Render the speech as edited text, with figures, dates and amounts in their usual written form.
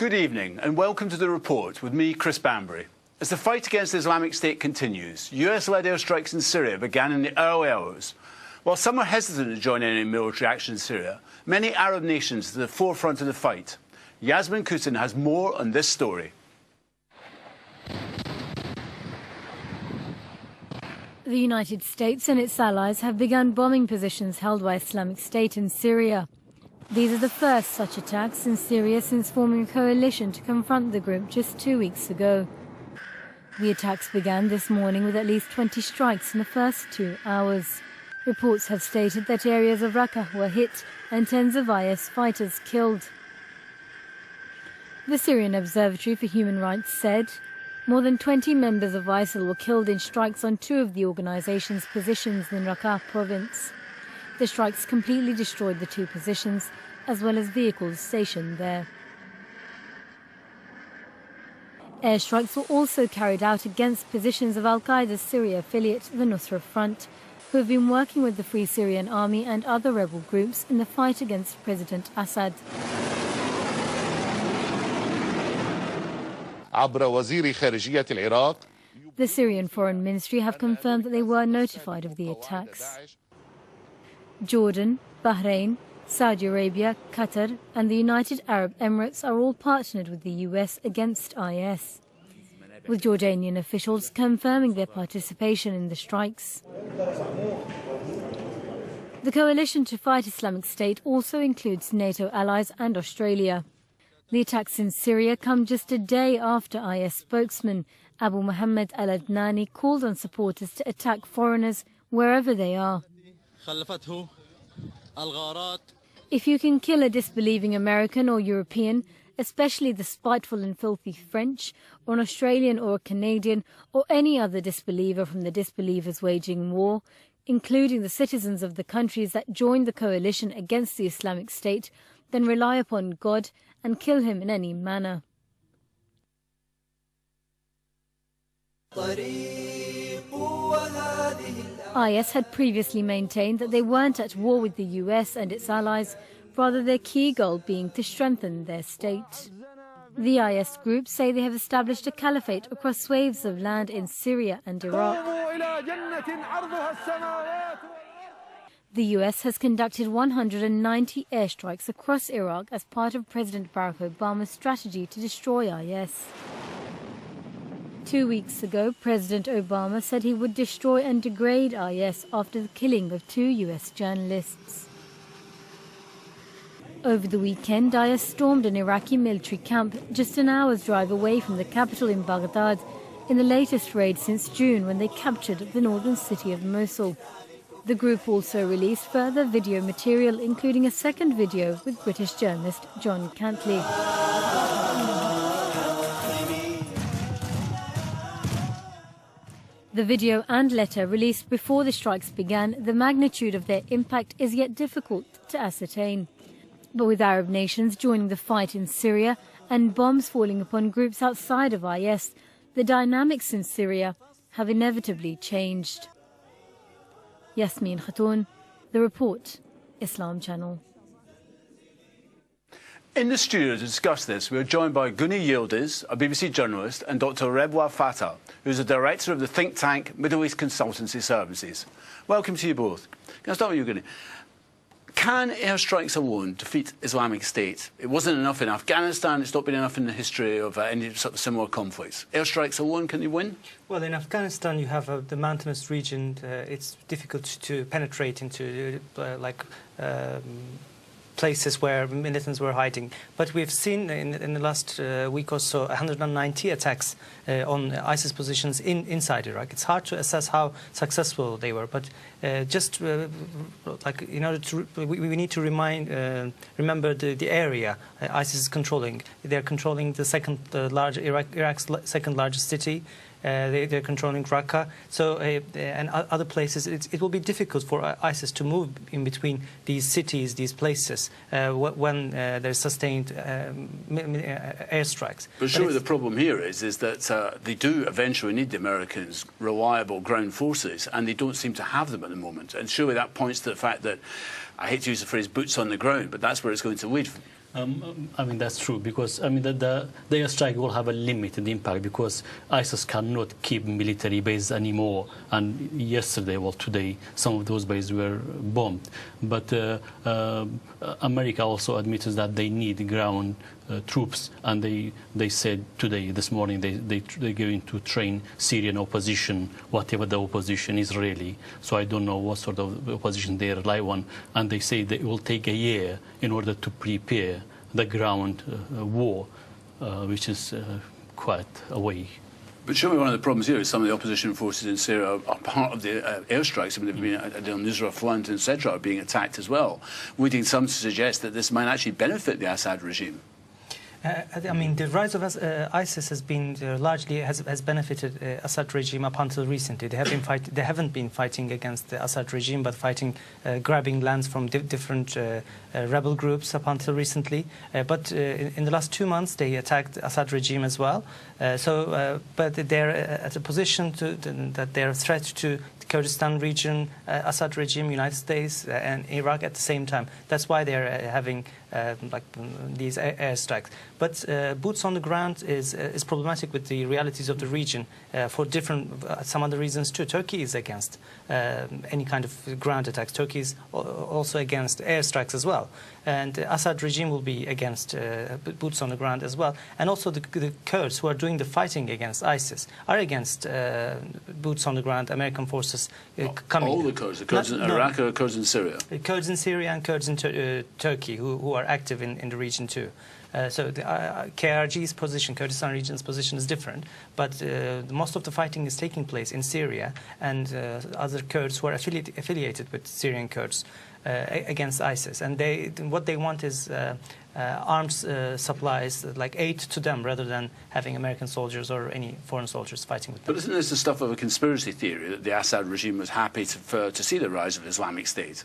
Good evening and welcome to The Report with me, Chris Bambery. As the fight against the Islamic State continues, US-led airstrikes in Syria began in the early hours. While some are hesitant to join any military action in Syria, many Arab nations are at the forefront of the fight. Yasmin Kutin has more on this story. The United States and its allies have begun bombing positions held by Islamic State in Syria. These are the first such attacks in Syria since forming a coalition to confront the group just 2 weeks ago. The attacks began this morning with at least 20 strikes in the first 2 hours. Reports have stated that areas of Raqqa were hit and tens of IS fighters killed. The Syrian Observatory for Human Rights said more than 20 members of ISIL were killed in strikes on 2 of the organization's positions in Raqqa province. The strikes completely destroyed the 2 positions, as well as vehicles stationed there. Airstrikes were also carried out against positions of Al-Qaeda's Syria affiliate, the Nusra Front, who have been working with the Free Syrian Army and other rebel groups in the fight against President Assad. The Syrian Foreign Ministry have confirmed that they were notified of the attacks. Jordan, Bahrain, Saudi Arabia, Qatar and the United Arab Emirates are all partnered with the US against IS, with Jordanian officials confirming their participation in the strikes. The coalition to fight Islamic State also includes NATO allies and Australia. The attacks in Syria come just a day after IS spokesman Abu Muhammad al-Adnani called on supporters to attack foreigners wherever they are. If you can kill a disbelieving American or European, especially the spiteful and filthy French, or an Australian or a Canadian, or any other disbeliever from the disbelievers waging war, including the citizens of the countries that joined the coalition against the Islamic State, then rely upon God and kill him in any manner. IS had previously maintained that they weren't at war with the US and its allies, rather their key goal being to strengthen their state. The IS group say they have established a caliphate across swathes of land in Syria and Iraq. The US has conducted 190 airstrikes across Iraq as part of President Barack Obama's strategy to destroy IS. 2 weeks ago, President Obama said he would destroy and degrade IS after the killing of 2 US journalists. Over the weekend, IS stormed an Iraqi military camp just an hour's drive away from the capital in Baghdad, in the latest raid since June when they captured the northern city of Mosul. The group also released further video material, including a second video with British journalist John Cantley. The video and letter released before the strikes began, the magnitude of their impact is yet difficult to ascertain. But with Arab nations joining the fight in Syria and bombs falling upon groups outside of IS, the dynamics in Syria have inevitably changed. Yasmin Khatun, The Report, Islam Channel. In the studio to discuss this, we are joined by Guney Yildiz, a BBC journalist, and Dr Rebwar Fatah, who is the director of the think tank Middle East Consultancy Services. Welcome to you both. Can I start with you, Guney? Can airstrikes alone defeat Islamic State? It wasn't enough in Afghanistan, it's not been enough in the history of any sort of similar conflicts. Airstrikes alone, can you win? Well, in Afghanistan you have the mountainous region. It's difficult to penetrate into places where militants were hiding. But we've seen in the last week or so 190 attacks on ISIS positions inside Iraq. It's hard to assess how successful they were, but in order to we need to remember the area ISIS is controlling. They're controlling the Iraq's second largest city. They're controlling Raqqa, and other places. It will be difficult for ISIS to move in between these cities, these places, when there's sustained airstrikes. But surely the problem here is that they do eventually need the Americans' reliable ground forces, and they don't seem to have them at the moment. And surely that points to the fact that, I hate to use the phrase boots on the ground, but that's where it's going to lead. I mean, that's true, because I mean the airstrike will have a limited impact because ISIS cannot keep military bases anymore. And yesterday, well, today, some of those bases were bombed. But America also admits that they need ground troops, and they said today, this morning, they're going to train Syrian opposition, whatever the opposition is really. So I don't know what sort of opposition they rely on. And they say that it will take a year in order to prepare the ground war, which is quite a way. But surely one of the problems here is some of the opposition forces in Syria are part of the airstrikes. I mean, they've been on Nusra Front, etc., are being attacked as well. We're getting some to suggest that this might actually benefit the Assad regime. I mean, the rise of ISIS has been largely has benefited Assad regime up until recently. They haven't been fighting against the Assad regime, but fighting, grabbing lands from different rebel groups up until recently. But in the last 2 months, they attacked the Assad regime as well. But they're at a position that they're a threat to the Kurdistan region, Assad regime, United States, and Iraq at the same time. That's why they're having these airstrikes. But boots on the ground is problematic with the realities of the region for some other reasons too. Turkey is against any kind of ground attacks. Turkey is also against airstrikes as well. And the Assad regime will be against boots on the ground as well. And also the Kurds who are doing the fighting against ISIS are against boots on the ground, American forces coming. All the Kurds in Iraq or Kurds in Syria? Kurds in Syria and Kurds in Turkey who are active in the region too. So the KRG's position, Kurdistan region's position, is different, but most of the fighting is taking place in Syria and other Kurds who are affiliated with Syrian Kurds against ISIS. And what they want is arms supplies, like aid to them, rather than having American soldiers or any foreign soldiers fighting with them. But isn't this the stuff of a conspiracy theory that the Assad regime was happy to see the rise of Islamic State?